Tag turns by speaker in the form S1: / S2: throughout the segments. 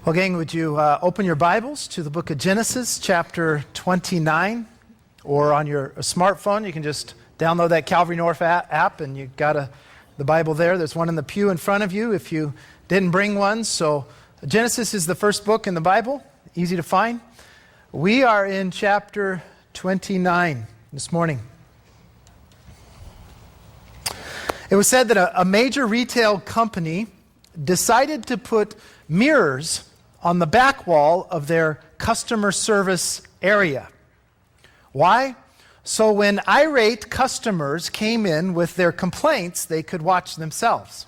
S1: Well, gang, would you open your Bibles to the book of Genesis, chapter 29, or on your smartphone, you can just download that Calvary North app, and you've got the Bible there. There's one in the pew in front of you if you didn't bring one. So Genesis is the first book in the Bible, easy to find. We are in chapter 29 this morning. It was said that a major retail company decided to put mirrors on the back wall of their customer service area. Why? So when irate customers came in with their complaints, they could watch themselves.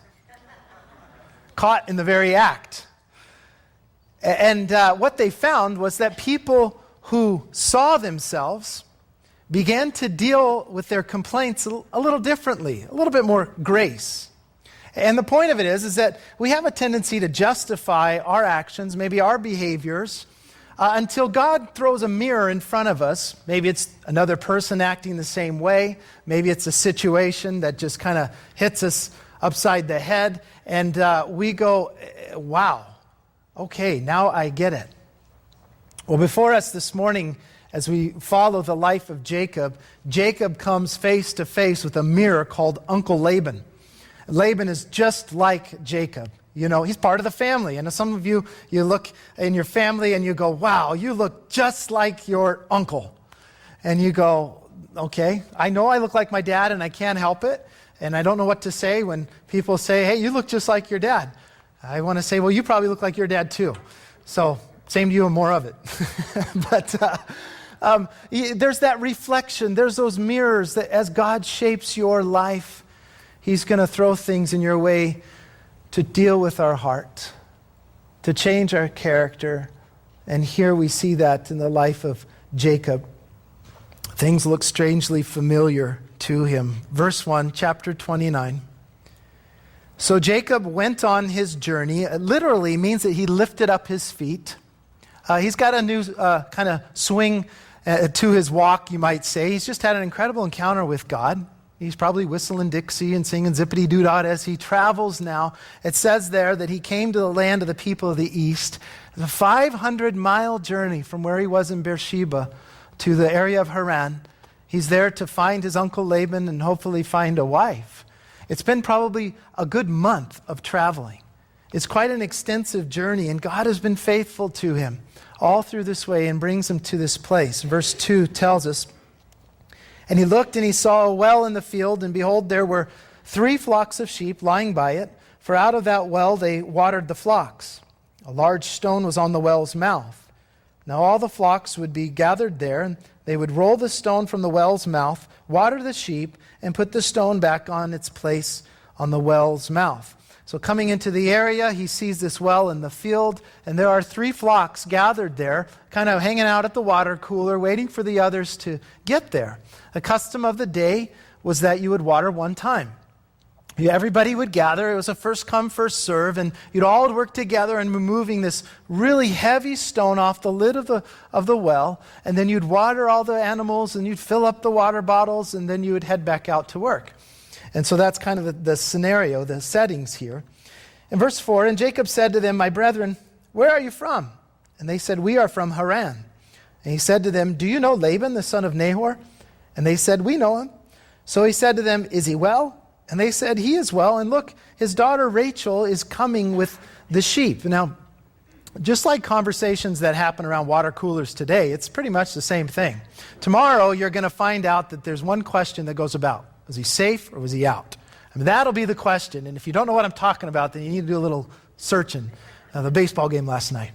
S1: Caught in the very act. And what they found was that people who saw themselves began to deal with their complaints a little differently, a little bit more grace. And the point of it is that we have a tendency to justify our actions, maybe our behaviors, until God throws a mirror in front of us. Maybe it's another person acting the same way. Maybe it's a situation that just kind of hits us upside the head. And we go, wow, okay, now I get it. Well, before us this morning, as we follow the life of Jacob, Jacob comes face to face with a mirror called Uncle Laban. Laban is just like Jacob. You know, he's part of the family. And some of you look in your family and you go, wow, you look just like your uncle. And you go, okay, I know I look like my dad and I can't help it. And I don't know what to say when people say, hey, you look just like your dad. I want to say, well, you probably look like your dad too. So same to you and more of it. But there's that reflection. There's those mirrors that as God shapes your life, He's going to throw things in your way to deal with our heart, to change our character. And here we see that in the life of Jacob. Things look strangely familiar to him. Verse 1, chapter 29. So Jacob went on his journey. It literally means that he lifted up his feet. He's got a new kind of swing to his walk, you might say. He's just had an incredible encounter with God. He's probably whistling Dixie and singing Zippity-Doo-Dah as he travels now. It says there that he came to the land of the people of the east. The 500-mile journey from where he was in Beersheba to the area of Haran. He's there to find his uncle Laban and hopefully find a wife. It's been probably a good month of traveling. It's quite an extensive journey, and God has been faithful to him all through this way and brings him to this place. Verse 2 tells us, and he looked and he saw a well in the field, and behold, there were 3 flocks of sheep lying by it, for out of that well they watered the flocks. A large stone was on the well's mouth. Now all the flocks would be gathered there, and they would roll the stone from the well's mouth, water the sheep, and put the stone back on its place on the well's mouth. So coming into the area, he sees this well in the field, and there are 3 flocks gathered there, kind of hanging out at the water cooler, waiting for the others to get there. The custom of the day was that you would water one time. Everybody would gather. It was a first come, first serve, and you'd all work together and moving this really heavy stone off the lid of the well, and then you'd water all the animals, and you'd fill up the water bottles, and then you would head back out to work. And so that's kind of the scenario, the settings here. In verse 4, and Jacob said to them, my brethren, where are you from? And they said, we are from Haran. And he said to them, do you know Laban, the son of Nahor? And they said, we know him. So he said to them, is he well? And they said, he is well. And look, his daughter Rachel is coming with the sheep. Now, just like conversations that happen around water coolers today, it's pretty much the same thing. Tomorrow, you're going to find out that there's one question that goes about. Was he safe or was he out? I mean, that'll be the question. And if you don't know what I'm talking about, then you need to do a little searching. The baseball game last night.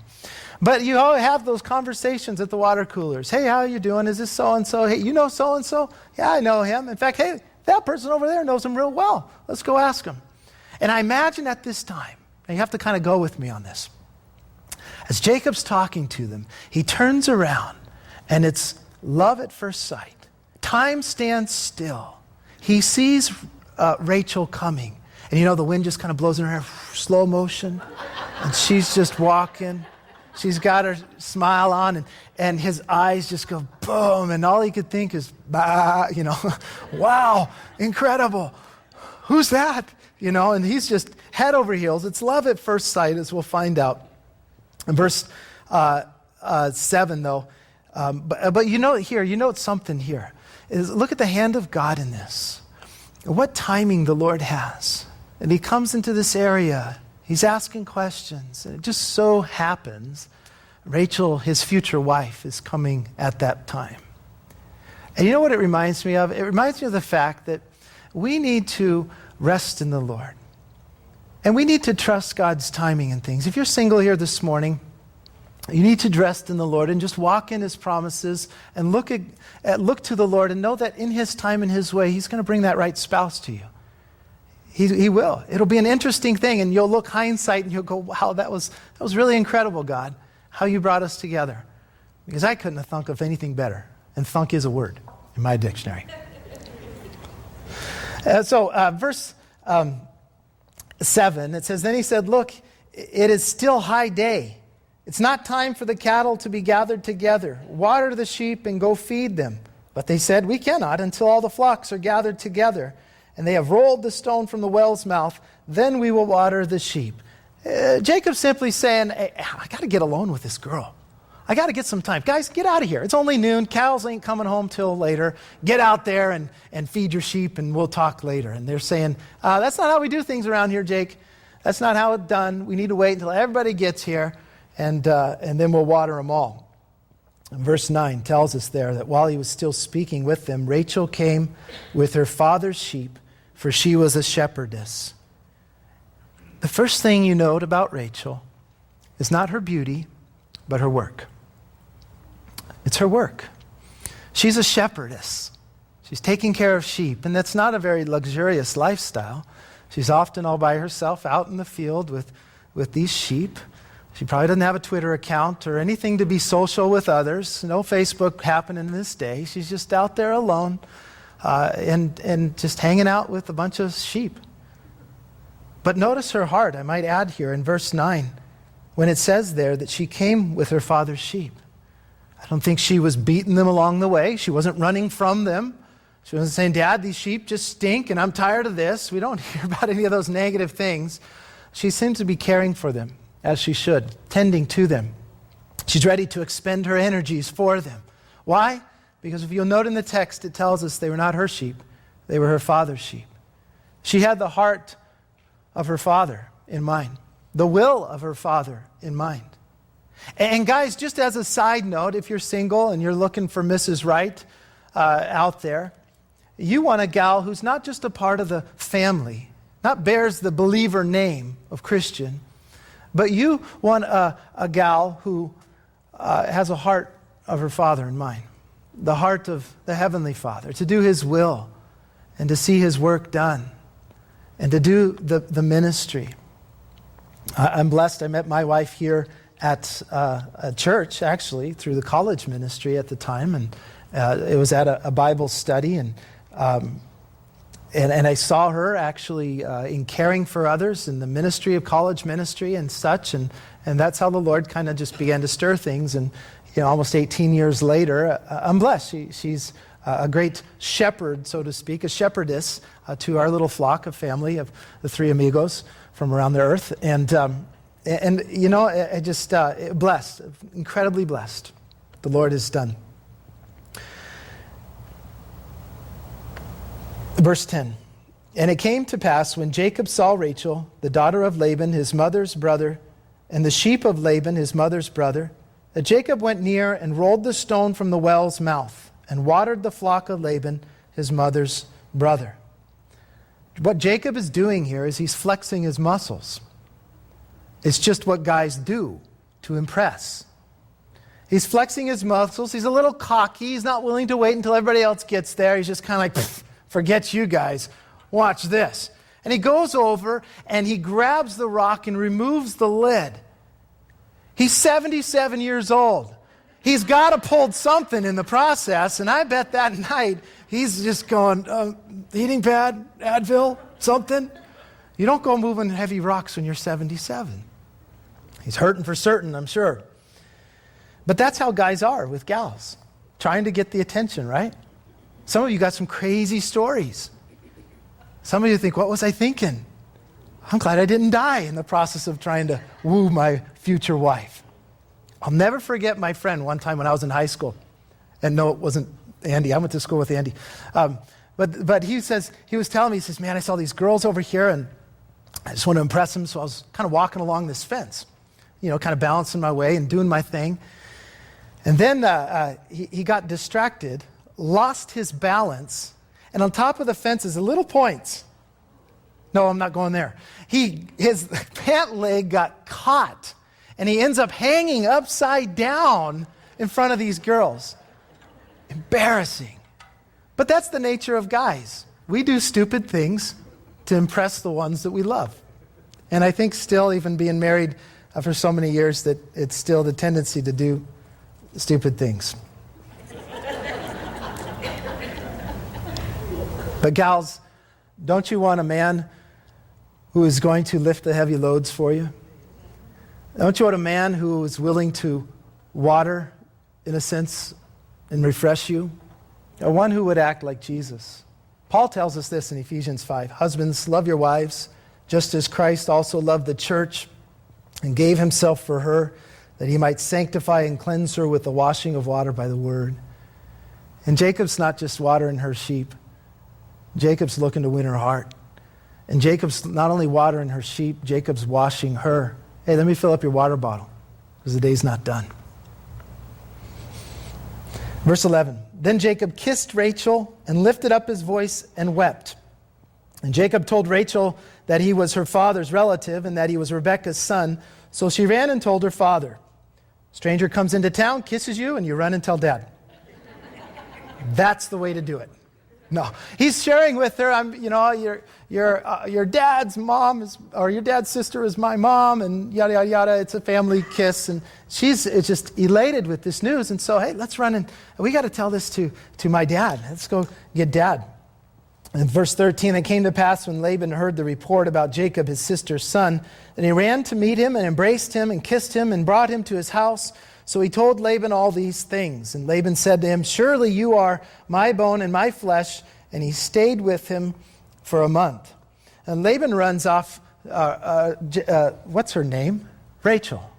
S1: But you all have those conversations at the water coolers. Hey, how are you doing? Is this so-and-so? Hey, you know so-and-so? Yeah, I know him. In fact, hey, that person over there knows him real well. Let's go ask him. And I imagine at this time, and you have to kind of go with me on this. As Jacob's talking to them, he turns around, and it's love at first sight. Time stands still. He sees Rachel coming. And you know, the wind just kind of blows in her hair, slow motion. And she's just walking. She's got her smile on, and his eyes just go boom. And all he could think is, bah, you know, wow, incredible. Who's that? You know, and he's just head over heels. It's love at first sight, as we'll find out In verse 7, though, but you note something here. Look at the hand of God in this. What timing the Lord has. And he comes into this area. He's asking questions. And it just so happens Rachel, his future wife, is coming at that time. And you know what it reminds me of? It reminds me of the fact that we need to rest in the Lord. And we need to trust God's timing in things. If you're single here this morning, you need to rest in the Lord and just walk in his promises and look to the Lord and know that in his time and his way, he's going to bring that right spouse to you. He will. It'll be an interesting thing, and you'll look hindsight and you'll go, wow, that was really incredible, God, how you brought us together. Because I couldn't have thunk of anything better. And thunk is a word in my dictionary. Verse 7, it says, then he said, look, it is still high day. It's not time for the cattle to be gathered together. Water the sheep and go feed them. But they said, we cannot until all the flocks are gathered together. And they have rolled the stone from the well's mouth. Then we will water the sheep. Jacob's simply saying, hey, I got to get alone with this girl. I got to get some time. Guys, get out of here. It's only noon. Cows ain't coming home till later. Get out there and feed your sheep, and we'll talk later. And they're saying, that's not how we do things around here, Jake. That's not how it's done. We need to wait until everybody gets here, and then we'll water them all. And verse 9 tells us there that while he was still speaking with them, Rachel came with her father's sheep, for she was a shepherdess. The first thing you note about Rachel is not her beauty, but her work. It's her work. She's a shepherdess. She's taking care of sheep, and that's not a very luxurious lifestyle. She's often all by herself out in the field with these sheep. She probably doesn't have a Twitter account or anything to be social with others. No Facebook happening this day. She's just out there alone and just hanging out with a bunch of sheep. But notice her heart, I might add here in verse 9, when it says there that she came with her father's sheep. I don't think she was beating them along the way. She wasn't running from them. She wasn't saying, Dad, these sheep just stink and I'm tired of this. We don't hear about any of those negative things. She seems to be caring for them as she should, tending to them. She's ready to expend her energies for them. Why? Because if you'll note in the text, it tells us they were not her sheep. They were her father's sheep. She had the heart of her father in mind, the will of her father in mind. And guys, just as a side note, if you're single and you're looking for Mrs. Right out there, you want a gal who's not just a part of the family, not bears the believer name of Christian, but you want a gal who has a heart of her father in mind, the heart of the Heavenly Father, to do his will and to see his work done and to do the ministry. I'm blessed. I met my wife here at a church, actually, through the college ministry at the time, and it was at a Bible study, and I saw her actually in caring for others in the ministry of college ministry and such, and that's how the Lord kind of just began to stir things. And almost 18 years later, I'm blessed. She's a great shepherd, so to speak, a shepherdess to our little flock of family of the three amigos from around the earth. And I just blessed, incredibly blessed. The Lord has done. Verse 10, and it came to pass when Jacob saw Rachel, the daughter of Laban, his mother's brother, and the sheep of Laban, his mother's brother, that Jacob went near and rolled the stone from the well's mouth and watered the flock of Laban, his mother's brother. What Jacob is doing here is he's flexing his muscles. It's just what guys do to impress. He's flexing his muscles. He's a little cocky. He's not willing to wait until everybody else gets there. He's just kind of like, forget you guys. Watch this. And he goes over and he grabs the rock and removes the lid. He's 77 years old. He's got to pull something in the process, and I bet that night he's just going, heating pad, Advil, something. You don't go moving heavy rocks when you're 77. He's hurting for certain, I'm sure. But that's how guys are with gals, trying to get the attention, right? Some of you got some crazy stories. Some of you think, what was I thinking? I'm glad I didn't die in the process of trying to woo my future wife. I'll never forget my friend one time when I was in high school. And no, it wasn't Andy. I went to school with Andy. But he was telling me, he says, man, I saw these girls over here and I just want to impress them. So I was kind of walking along this fence, kind of balancing my way and doing my thing. And then he got distracted, lost his balance, and on top of the fence is the little points. No, I'm not going there. His pant leg got caught, and he ends up hanging upside down in front of these girls. Embarrassing. But that's the nature of guys. We do stupid things to impress the ones that we love. And I think still, even being married for so many years, that it's still the tendency to do stupid things. But gals, don't you want a man who is going to lift the heavy loads for you? Don't you want a man who is willing to water, in a sense, and refresh you? One who would act like Jesus. Paul tells us this in Ephesians 5. Husbands, love your wives, just as Christ also loved the church and gave himself for her, that he might sanctify and cleanse her with the washing of water by the word. And Jacob's not just watering her sheep. Jacob's looking to win her heart. And Jacob's not only watering her sheep, Jacob's washing her. Hey, let me fill up your water bottle, because the day's not done. Verse 11. Then Jacob kissed Rachel and lifted up his voice and wept. And Jacob told Rachel that he was her father's relative and that he was Rebekah's son. So she ran and told her father. Stranger comes into town, kisses you, and you run and tell dad. That's the way to do it. No, he's sharing with her, your dad's mom is, or your dad's sister is my mom, and yada, yada, yada. It's a family kiss. And she's just elated with this news. And so, hey, let's run and we got to tell this to my dad. Let's go get dad. In verse 13, it came to pass when Laban heard the report about Jacob, his sister's son, that he ran to meet him and embraced him and kissed him and brought him to his house. So he told Laban all these things. And Laban said to him, surely you are my bone and my flesh. And he stayed with him for a month. And Laban runs off, what's her name? Rachel.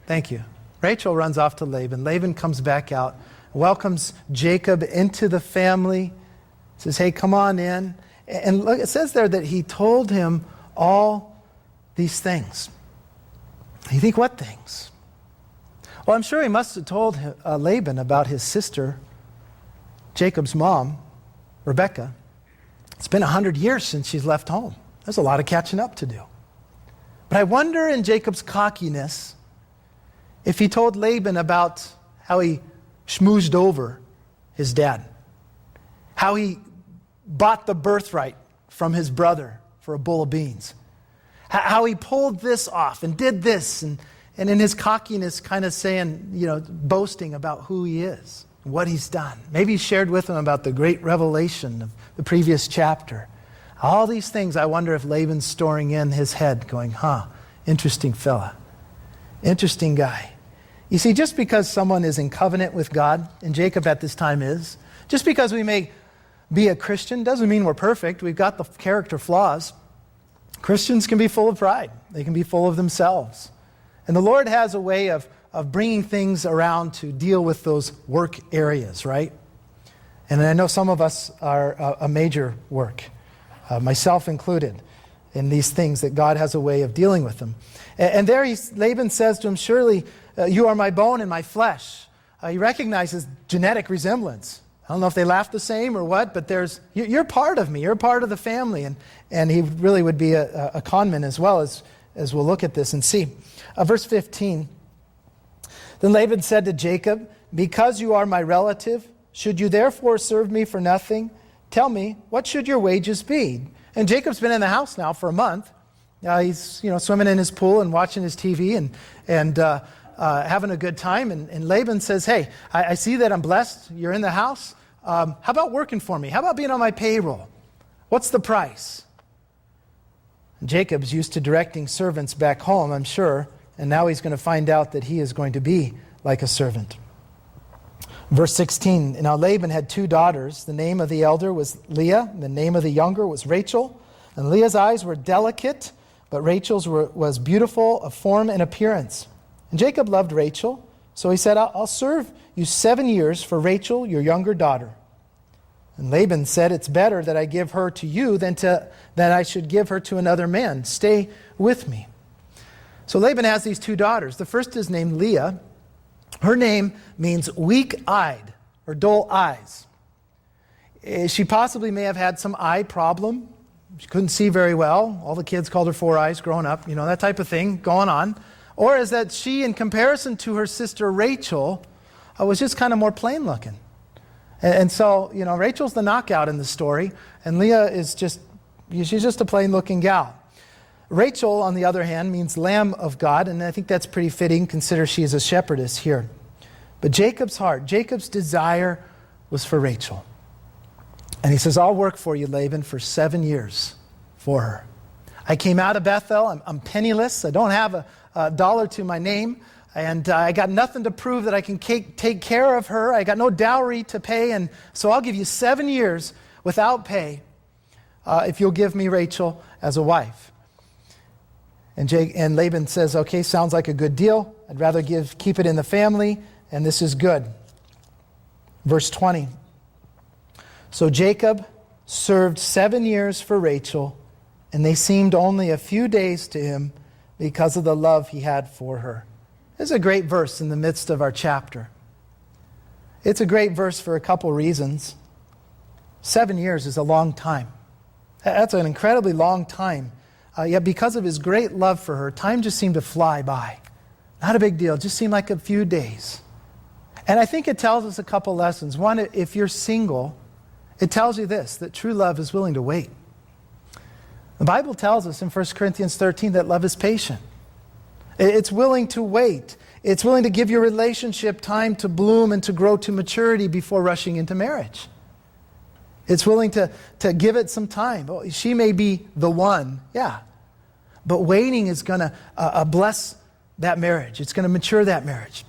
S1: Thank you. Rachel runs off to Laban. Laban comes back out, welcomes Jacob into the family, says, hey, come on in. And look, it says there that he told him all these things. You think, what things? Well, I'm sure he must have told Laban about his sister, Jacob's mom, Rebekah. It's been 100 years since she's left home. There's a lot of catching up to do. But I wonder, in Jacob's cockiness, if he told Laban about how he schmoozed over his dad, how he bought the birthright from his brother for a bowl of beans, how he pulled this off and did this, and in his cockiness kind of saying, boasting about who he is, what he's done. Maybe he shared with him about the great revelation of the previous chapter. All these things, I wonder if Laban's storing in his head, going, interesting fella, interesting guy. You see, just because someone is in covenant with God, and Jacob at this time is, just because we may be a Christian doesn't mean we're perfect. We've got the character flaws. Christians can be full of pride. They can be full of themselves. And the Lord has a way of bringing things around to deal with those work areas, right? And I know some of us are a major work, myself included, in these things that God has a way of dealing with them. And there Laban says to him, surely you are my bone and my flesh. He recognizes genetic resemblance. I don't know if they laugh the same or what, but you're part of me. You're part of the family. And he really would be a conman as well, as we'll look at this and see. Verse 15. Then Laban said to Jacob, because you are my relative, should you therefore serve me for nothing? Tell me, what should your wages be? And Jacob's been in the house now for a month. He's swimming in his pool and watching his TV and having a good time. And Laban says, hey, I see that I'm blessed. You're in the house. How about working for me? How about being on my payroll? What's the price? And Jacob's used to directing servants back home, I'm sure. And now he's going to find out that he is going to be like a servant. Verse 16, now Laban had 2 daughters. The name of the elder was Leah, and the name of the younger was Rachel. And Leah's eyes were delicate, but Rachel's was beautiful of form and appearance. And Jacob loved Rachel, So he said, I'll serve you 7 years for Rachel, your younger daughter. And Laban said, it's better that I give her to you than that I should give her to another man. Stay with me. So Laban has these 2 daughters. The first is named Leah. Her name means weak-eyed or dull eyes. She possibly may have had some eye problem. She couldn't see very well. All the kids called her 4 eyes growing up, that type of thing going on. Or is that she, in comparison to her sister Rachel, was just kind of more plain looking. And so, Rachel's the knockout in the story, and Leah is she's just a plain looking gal. Rachel, on the other hand, means Lamb of God, and I think that's pretty fitting, consider she is a shepherdess here. But Jacob's heart, Jacob's desire was for Rachel. And he says, I'll work for you, Laban, for 7 years for her. I came out of Bethel. I'm penniless. I don't have a dollar to my name. And I got nothing to prove that I can take care of her. I got no dowry to pay. And so I'll give you 7 years without pay if you'll give me Rachel as a wife. And Laban says, okay, sounds like a good deal. I'd rather keep it in the family, and this is good. Verse 20. So Jacob served 7 years for Rachel, and they seemed only a few days to him because of the love he had for her. This is a great verse in the midst of our chapter. It's a great verse for a couple reasons. 7 years is a long time. That's an incredibly long time. Yet because of his great love for her, time just seemed to fly by. Not a big deal. It just seemed like a few days. And I think it tells us a couple lessons. One, if you're single, it tells you this, that true love is willing to wait. The Bible tells us in 1 Corinthians 13 that love is patient. It's willing to wait. It's willing to give your relationship time to bloom and to grow to maturity before rushing into marriage. It's willing to give it some time. She may be the one, yeah. But waiting is going to bless that marriage. It's going to mature that marriage.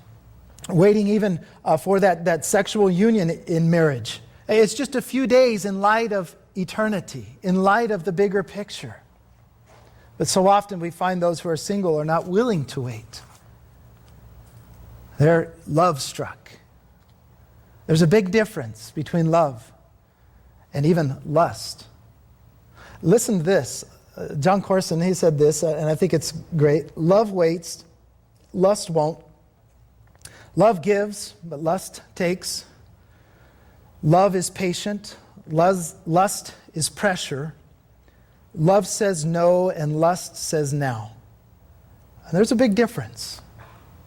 S1: Waiting even for that sexual union in marriage. It's just a few days in light of eternity, in light of the bigger picture. But so often we find those who are single are not willing to wait. They're love struck. There's a big difference between love and even lust. Listen to this. John Corson, he said this, and I think it's great. Love waits, lust won't. Love gives, but lust takes. Love is patient. Lust is pressure. Love says no, and lust says now. And there's a big difference.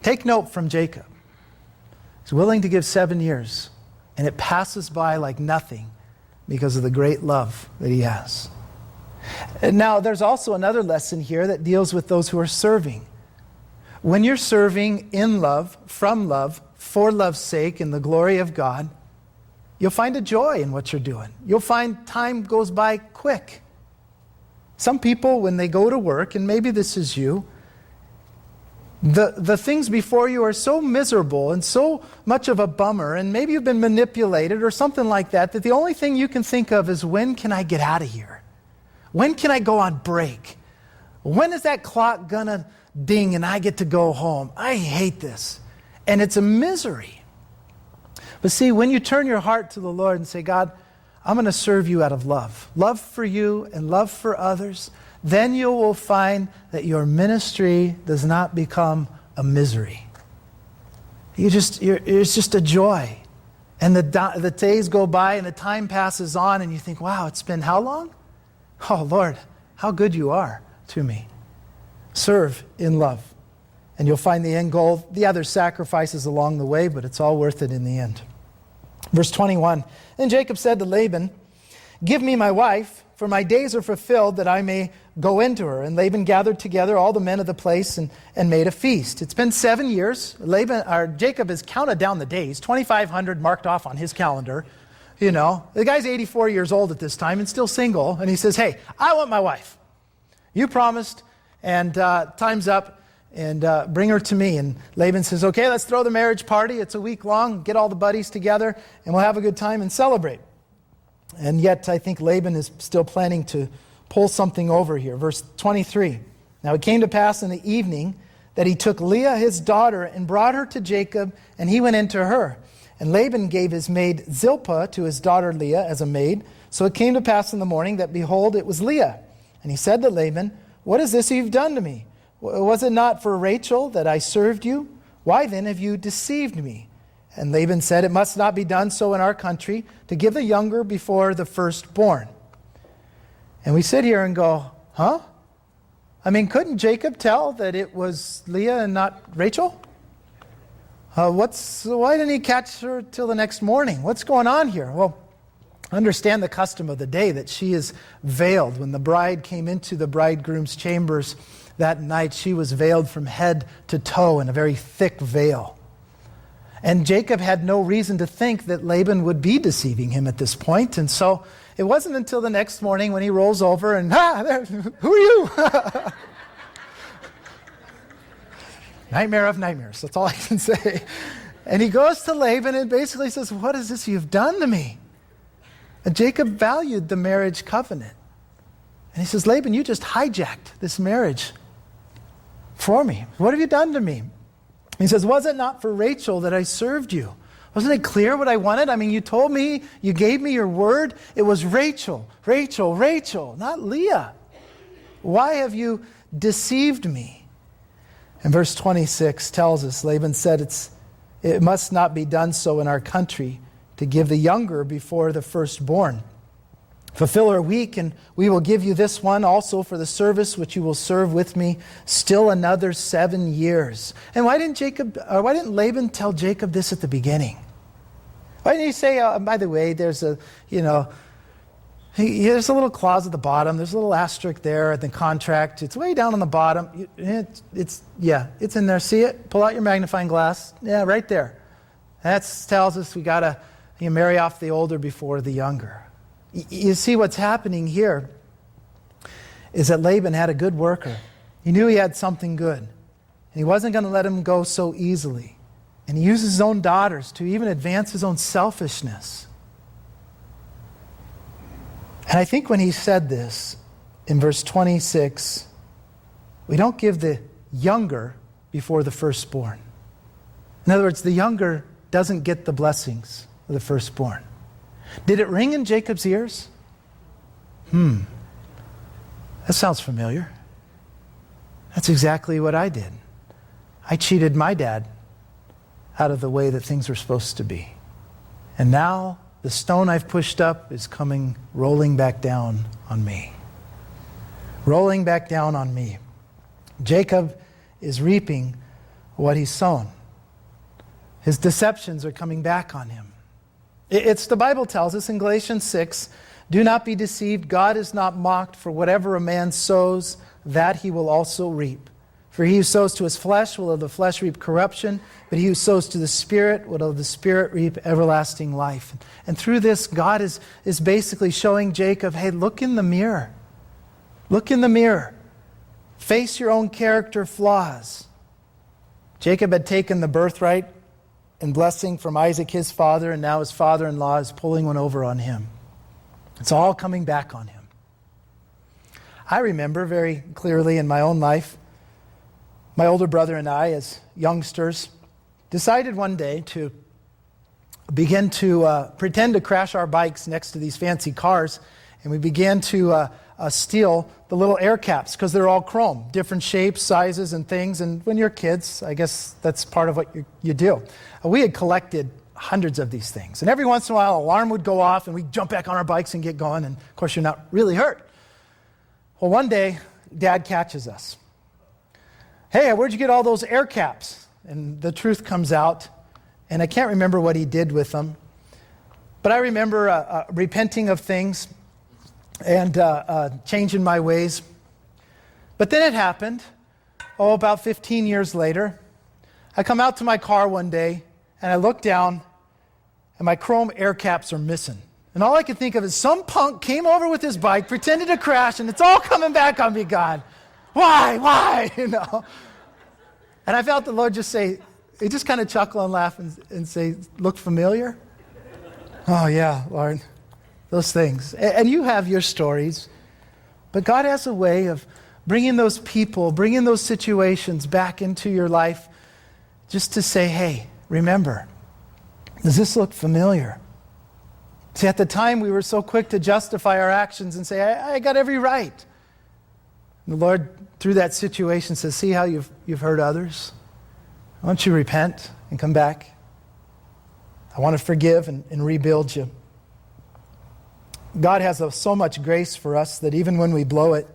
S1: Take note from Jacob. He's willing to give 7 years, and it passes by like nothing because of the great love that he has. And now, there's also another lesson here that deals with those who are serving. When you're serving in love, from love, for love's sake, in the glory of God, you'll find a joy in what you're doing. You'll find time goes by quick. Some people, when they go to work, and maybe this is you, the things before you are so miserable and so much of a bummer, and maybe you've been manipulated or something like that, that the only thing you can think of is, when can I get out of here? When can I go on break? When is that clock gonna ding and I get to go home? I hate this. And it's a misery. But see, when you turn your heart to the Lord and say, God, I'm going to serve you out of love. Love for you and love for others. Then you will find that your ministry does not become a misery. It's just a joy. And the days go by and the time passes on and you think, wow, it's been how long? Oh, Lord, how good you are to me. Serve in love. And you'll find the end goal. The other sacrifices along the way, but it's all worth it in the end. Verse 21, and Jacob said to Laban, give me my wife, for my days are fulfilled that I may go into her. And Laban gathered together all the men of the place and made a feast. It's been 7 years. Jacob has counted down the days, 2,500 marked off on his calendar. The guy's 84 years old at this time and still single. And he says, hey, I want my wife. You promised, and time's up. And bring her to me. And Laban says, okay, let's throw the marriage party. It's a week long. Get all the buddies together, and we'll have a good time and celebrate. And yet, I think Laban is still planning to pull something over here. Verse 23. Now it came to pass in the evening that he took Leah his daughter and brought her to Jacob, and he went into her. And Laban gave his maid Zilpah to his daughter Leah as a maid. So it came to pass in the morning that, behold, it was Leah. And he said to Laban, what is this you've done to me? Was it not for Rachel that I served you? Why then have you deceived me? And Laban said, it must not be done so in our country, to give the younger before the firstborn. And we sit here and go, huh? I mean, couldn't Jacob tell that it was Leah and not Rachel? Why didn't he catch her till the next morning? What's going on here? Well, understand the custom of the day that she is veiled. When the bride came into the bridegroom's chambers that night, she was veiled from head to toe in a very thick veil. And Jacob had no reason to think that Laban would be deceiving him at this point. And so it wasn't until the next morning when he rolls over and, who are you? Nightmare of nightmares. That's all I can say. And he goes to Laban and basically says, what is this you've done to me? And Jacob valued the marriage covenant. And he says, Laban, you just hijacked this marriage for me. What have you done to me? He says, was it not for Rachel that I served you? Wasn't it clear what I wanted? I mean, you told me, you gave me your word. It was Rachel, Rachel, Rachel, not Leah. Why have you deceived me? And verse 26 tells us, Laban said, it must not be done so in our country, to give the younger before the firstborn. Fulfill our week, and we will give you this one also for the service which you will serve with me still another 7 years. And why didn't Laban tell Jacob this at the beginning? Why didn't he say, by the way, there's a little clause at the bottom. There's a little asterisk there at the contract. It's way down on the bottom. It's in there. See it? Pull out your magnifying glass. Yeah, right there. That tells us we got to marry off the older before the younger. You see what's happening here is that Laban had a good worker. He knew he had something good. And he wasn't going to let him go so easily. And he used his own daughters to even advance his own selfishness. And I think when he said this in verse 26, we don't give the younger before the firstborn. In other words, the younger doesn't get the blessings of the firstborn. Did it ring in Jacob's ears? That sounds familiar. That's exactly what I did. I cheated my dad out of the way that things were supposed to be. And now the stone I've pushed up is coming rolling back down on me. Rolling back down on me. Jacob is reaping what he's sown. His deceptions are coming back on him. It's the Bible tells us in Galatians 6, do not be deceived. God is not mocked, for whatever a man sows, that he will also reap. For he who sows to his flesh will of the flesh reap corruption, but he who sows to the Spirit will of the Spirit reap everlasting life. And through this, God is basically showing Jacob, hey, look in the mirror. Look in the mirror. Face your own character flaws. Jacob had taken the birthright and blessing from Isaac, his father, and now his father-in-law is pulling one over on him. It's all coming back on him. I remember very clearly in my own life, my older brother and I, as youngsters, decided one day to begin to pretend to crash our bikes next to these fancy cars, and we began to steal the little air caps because they're all chrome, different shapes, sizes, and things. And when you're kids, I guess that's part of what you do. We had collected hundreds of these things. And every once in a while, an alarm would go off, and we'd jump back on our bikes and get going. And, of course, you're not really hurt. Well, one day, Dad catches us. Hey, where'd you get all those air caps? And the truth comes out, and I can't remember what he did with them. But I remember repenting of things and changing my ways. But then it happened, about 15 years later. I come out to my car one day, and I look down, and my chrome air caps are missing. And all I could think of is some punk came over with his bike, pretended to crash, and it's all coming back on me, God. Why? And I felt the Lord just say, he just kind of chuckle and laugh and say, look familiar? Oh yeah, Lord, those things. And you have your stories, but God has a way of bringing those people, bringing those situations back into your life just to say, hey, remember, does this look familiar? See, at the time we were so quick to justify our actions and say, I got every right. And the Lord, through that situation, says, see how you've hurt others? Why don't you repent and come back? I want to forgive and rebuild you. God has so much grace for us that even when we blow it,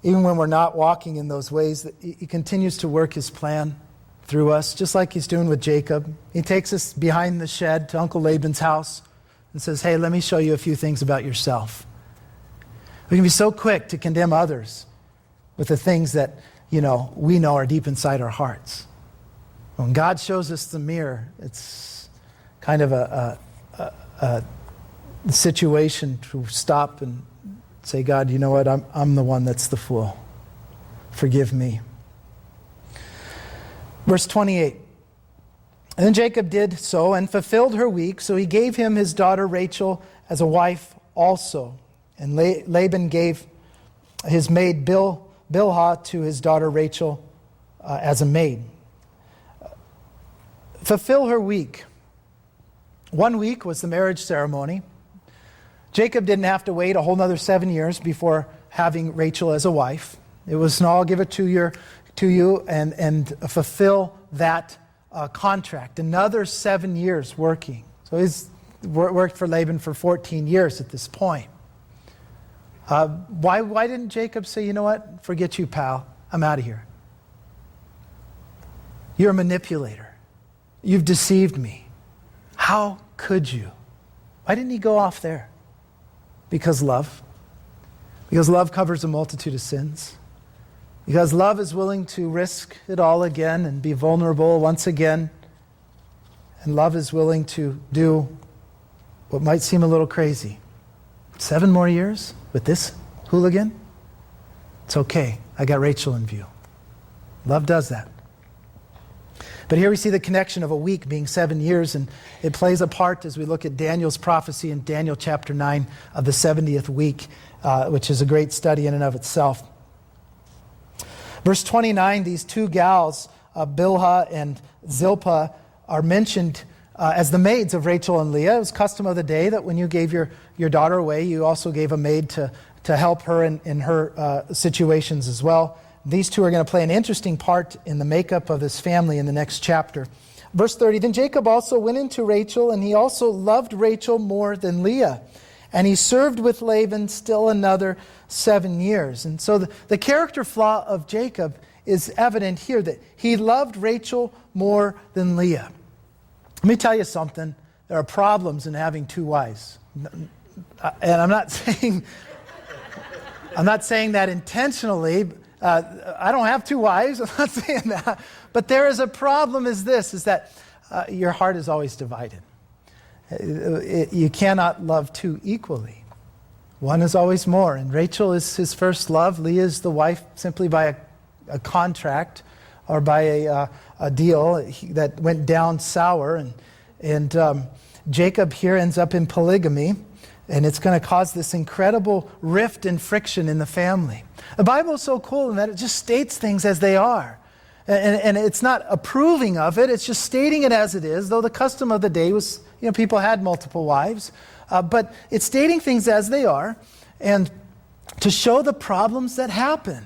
S1: even when we're not walking in those ways, that He continues to work His plan through us, just like He's doing with Jacob. He takes us behind the shed to Uncle Laban's house and says, hey, let me show you a few things about yourself. We can be so quick to condemn others with the things that, we know are deep inside our hearts. When God shows us the mirror, it's kind of a situation to stop and say, God, you know what? I'm the one that's the fool. Forgive me. Verse 28. And then Jacob did so and fulfilled her week, so he gave him his daughter Rachel as a wife also. And Laban gave his maid Bilhah to his daughter Rachel as a maid. Fulfill her week. 1 week was the marriage ceremony. Jacob didn't have to wait a whole another 7 years before having Rachel as a wife. It was, no, I'll give it to you and fulfill that contract. Another 7 years working. So he's worked for Laban for 14 years at this point. Why didn't Jacob say, you know what? Forget you, pal. I'm out of here. You're a manipulator. You've deceived me. How could you? Why didn't he go off there? Because love. Because love covers a multitude of sins. Because love is willing to risk it all again and be vulnerable once again. And love is willing to do what might seem a little crazy. 7 more years with this hooligan? It's okay. I got Rachel in view. Love does that. But here we see the connection of a week being 7 years, and it plays a part as we look at Daniel's prophecy in Daniel chapter 9 of the 70th week, which is a great study in and of itself. Verse 29, these two gals, Bilhah and Zilpah, are mentioned as the maids of Rachel and Leah. It was custom of the day that when you gave your daughter away, you also gave a maid to help her in her situations as well. These two are going to play an interesting part in the makeup of this family in the next chapter. Verse 30, then Jacob also went into Rachel, and he also loved Rachel more than Leah. And he served with Laban still another 7 years. And so the character flaw of Jacob is evident here, that he loved Rachel more than Leah. Let me tell you something. There are problems in having 2 wives. And I'm not saying that intentionally. I don't have 2 wives. I'm not saying that. But there is a problem is that your heart is always divided. You cannot love 2 equally. One is always more. And Rachel is his first love. Leah is the wife simply by a contract or by a deal that went down sour. And Jacob here ends up in polygamy. And it's going to cause this incredible rift and friction in the family. The Bible is so cool in that it just states things as they are. And it's not approving of it. It's just stating it as it is, though the custom of the day was, people had multiple wives. But it's stating things as they are and to show the problems that happen.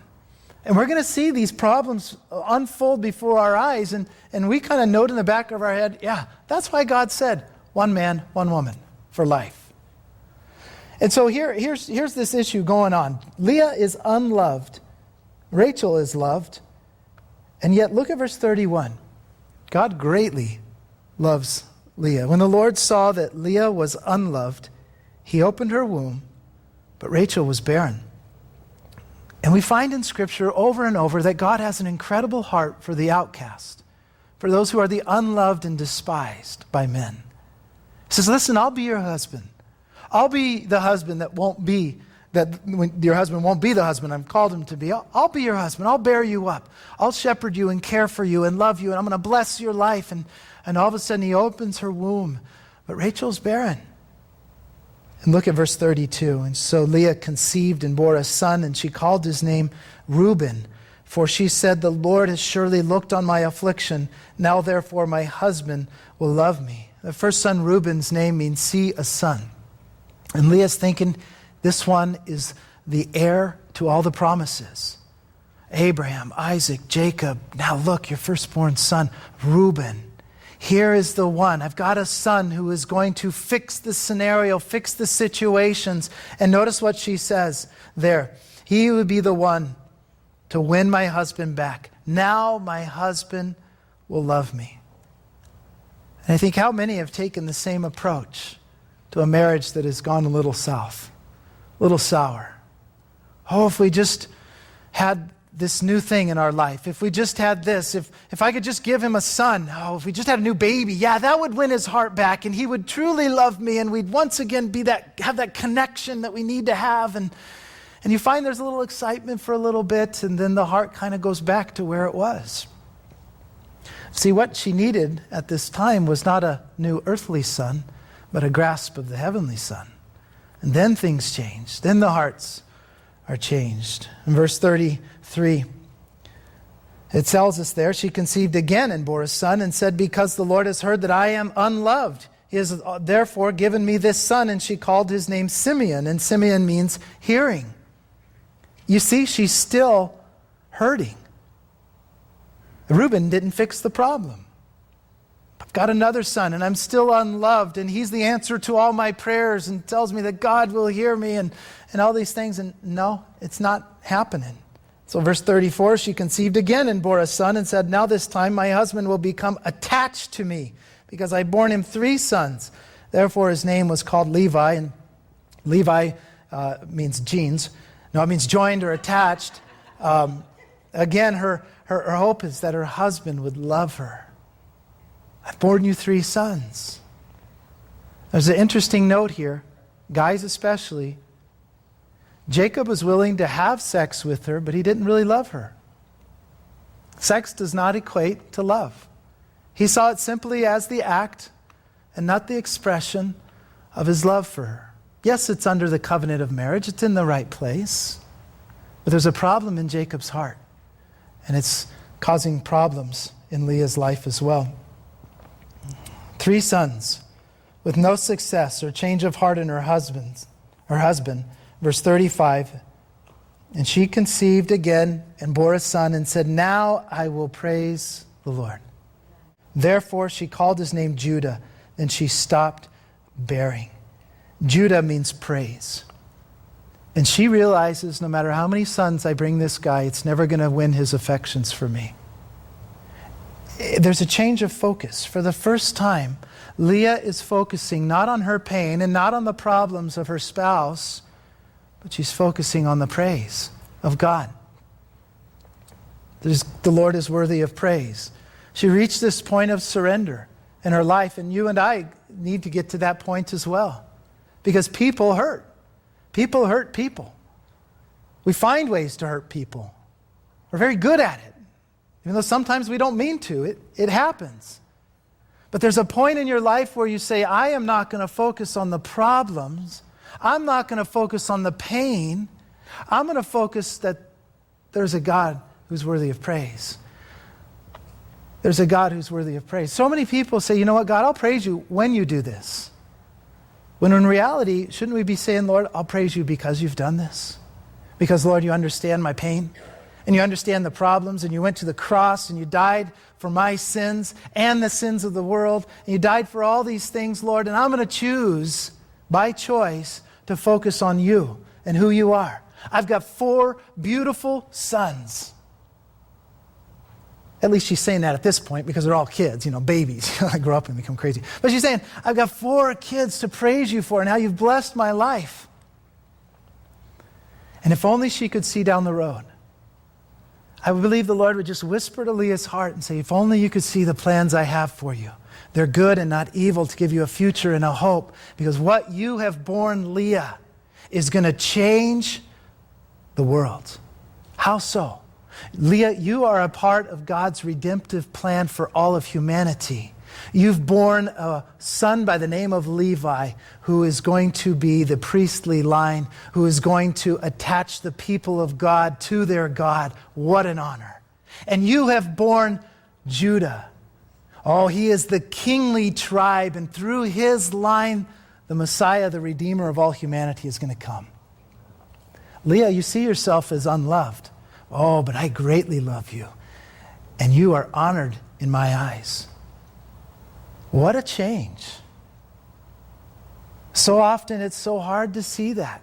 S1: And we're going to see these problems unfold before our eyes. And we kind of note in the back of our head, yeah, that's why God said 1 man, 1 woman for life. And so here's this issue going on. Leah is unloved. Rachel is loved. And yet look at verse 31. God greatly loves Leah. When the Lord saw that Leah was unloved, he opened her womb, but Rachel was barren. And we find in Scripture over and over that God has an incredible heart for the outcast, for those who are the unloved and despised by men. He says, listen, I'll be your husband. I'll be the husband when your husband won't be the husband I've called him to be. I'll be your husband. I'll bear you up. I'll shepherd you and care for you and love you, and I'm going to bless your life. And all of a sudden he opens her womb. But Rachel's barren. And look at verse 32. And so Leah conceived and bore a son, and she called his name Reuben. For she said, the Lord has surely looked on my affliction. Now therefore my husband will love me. The first son, Reuben's name means see a son. And Leah's thinking, this one is the heir to all the promises. Abraham, Isaac, Jacob. Now look, your firstborn son, Reuben. Here is the one. I've got a son who is going to fix the scenario, fix the situations. And notice what she says there. He would be the one to win my husband back. Now my husband will love me. And I think how many have taken the same approach to a marriage that has gone a little south, a little sour. Oh, if we just had this new thing in our life, if we just had this, if I could just give him a son, oh, if we just had a new baby, yeah, that would win his heart back and he would truly love me and we'd once again have that connection that we need to have. And you find there's a little excitement for a little bit and then the heart kind of goes back to where it was. See, what she needed at this time was not a new earthly son, but a grasp of the heavenly Son. And then things changed. Then the hearts are changed. In verse 33, it tells us there, she conceived again and bore a son and said, because the Lord has heard that I am unloved, he has therefore given me this son. And she called his name Simeon, and Simeon means hearing. You see, she's still hurting. Reuben didn't fix the problem. I've got another son and I'm still unloved and he's the answer to all my prayers and tells me that God will hear me and all these things. And no, it's not happening. So verse 34, she conceived again and bore a son and said, now this time my husband will become attached to me because I born him 3 sons. Therefore his name was called Levi. And Levi means genes. No, it means joined or attached. Again, her hope is that her husband would love her. I've borne you 3 sons. There's an interesting note here, guys especially. Jacob was willing to have sex with her, but he didn't really love her. Sex does not equate to love. He saw it simply as the act and not the expression of his love for her. Yes, it's under the covenant of marriage. It's in the right place. But there's a problem in Jacob's heart. And it's causing problems in Leah's life as well. 3 sons with no success or change of heart in her husband. Verse 35, and she conceived again and bore a son and said, now I will praise the Lord. Therefore she called his name Judah. Then she stopped bearing. Judah means praise. And she realizes no matter how many sons I bring this guy, it's never going to win his affections for me. There's a change of focus. For the first time, Leah is focusing not on her pain and not on the problems of her spouse, but she's focusing on the praise of God. The Lord is worthy of praise. She reached this point of surrender in her life, and you and I need to get to that point as well. Because people hurt. People hurt people. We find ways to hurt people. We're very good at it. Even though sometimes we don't mean to, it happens. But there's a point in your life where you say, I am not going to focus on the problems. I'm not going to focus on the pain. I'm going to focus that there's a God who's worthy of praise. There's a God who's worthy of praise. So many people say, you know what, God, I'll praise you when you do this. When in reality, shouldn't we be saying, Lord, I'll praise you because you've done this? Because, Lord, you understand my pain. And you understand the problems, and you went to the cross, and you died for my sins and the sins of the world. And you died for all these things, Lord, and I'm going to choose, by choice, to focus on you and who you are. I've got 4 beautiful sons. At least she's saying that at this point because they're all kids, babies. I grow up and become crazy. But she's saying, I've got 4 kids to praise you for, and how you've blessed my life. And if only she could see down the road. I believe the Lord would just whisper to Leah's heart and say, if only you could see the plans I have for you. They're good and not evil, to give you a future and a hope. Because what you have borne, Leah, is going to change the world. How so? Leah, you are a part of God's redemptive plan for all of humanity. You've borne a son by the name of Levi, who is going to be the priestly line, who is going to attach the people of God to their God. What an honor. And you have borne Judah. Oh, he is the kingly tribe, and through his line, the Messiah, the Redeemer of all humanity, is going to come. Leah, you see yourself as unloved. Oh, but I greatly love you, and you are honored in my eyes. What a change. So often it's so hard to see that.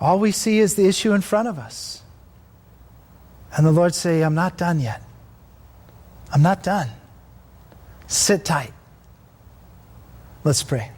S1: All we see is the issue in front of us. And the Lord say, I'm not done yet. I'm not done. Sit tight. Let's pray.